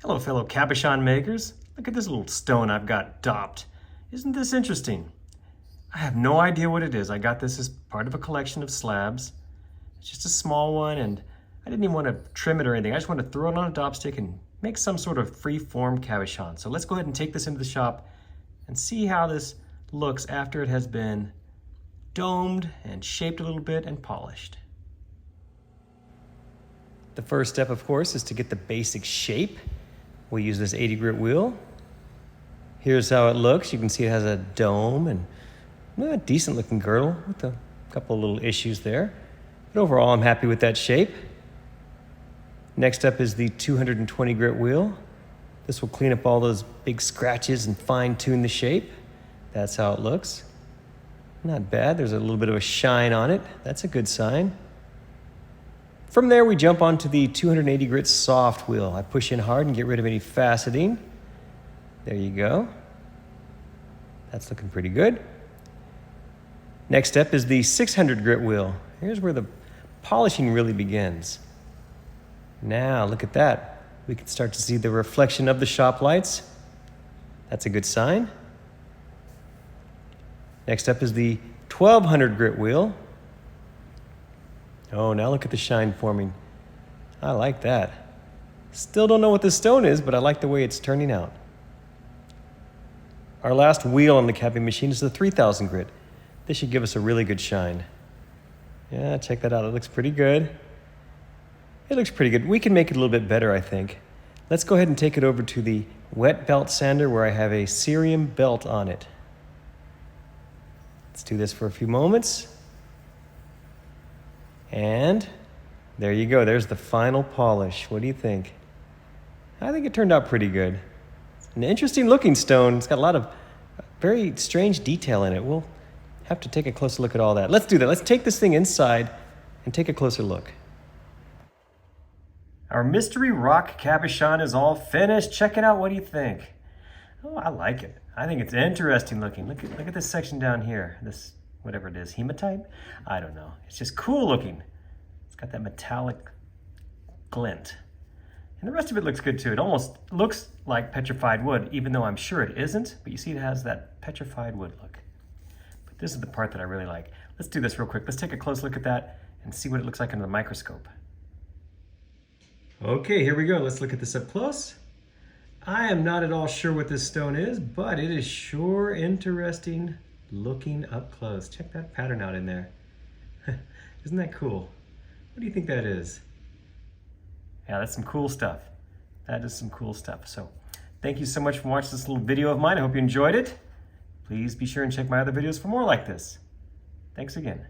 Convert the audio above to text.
Hello, fellow Cabochon makers. Look at this little stone I've got dopped. Isn't this interesting? I have no idea what it is. I got this as part of a collection of slabs. It's just a small one, and I didn't even want to trim it or anything. I just want to throw it on a dop stick and make some sort of free-form cabochon. So let's go ahead and take this into the shop and see how this looks after it has been domed and shaped a little bit and polished. The first step, of course, is to get the basic shape. We'll use this 80 grit wheel. Here's how it looks. You can see it has a dome and a decent looking girdle with a couple of little issues there. But overall, I'm happy with that shape. Next up is the 220 grit wheel. This will clean up all those big scratches and fine tune the shape. That's how it looks. Not bad. There's a little bit of a shine on it. That's a good sign. From there, we jump onto the 280 grit soft wheel. I push in hard and get rid of any faceting. There you go. That's looking pretty good. Next step is the 600 grit wheel. Here's where the polishing really begins. Now, look at that. We can start to see the reflection of the shop lights. That's a good sign. Next up is the 1200 grit wheel. Oh, now look at the shine forming. I like that. Still don't know what this stone is, but I like the way it's turning out. Our last wheel on the capping machine is the 3000 grit. This should give us a really good shine. Yeah, check that out. It looks pretty good. It looks pretty good. We can make it a little bit better, I think. Let's go ahead and take it over to the wet belt sander where I have a cerium belt on it. Let's do this for a few moments. And there you go. There's the final polish. What do you think? I think it turned out pretty good. It's an interesting looking stone. It's got a lot of very strange detail in it. We'll have to take a closer look at all that. Let's do that. Let's take this thing inside and take a closer look. Our mystery rock cabochon is all finished. Check it out. What do you think? Oh, I like it. I think it's interesting looking. Look at this section down here. This, whatever it is, hematite? I don't know. It's just cool looking. It's got that metallic glint. And the rest of it looks good too. It almost looks like petrified wood, even though I'm sure it isn't. But you see it has that petrified wood look. But this is the part that I really like. Let's do this real quick. Let's take a close look at that and see what it looks like under the microscope. Okay, here we go. Let's look at this up close. I am not at all sure what this stone is, but it is sure interesting looking up close. Check that pattern out in there. Isn't that cool? What do you think that is? Yeah, that's some cool stuff. That is some cool stuff. So thank you so much for watching this little video of mine. I hope you enjoyed it. Please be sure and check my other videos for more like this. Thanks again.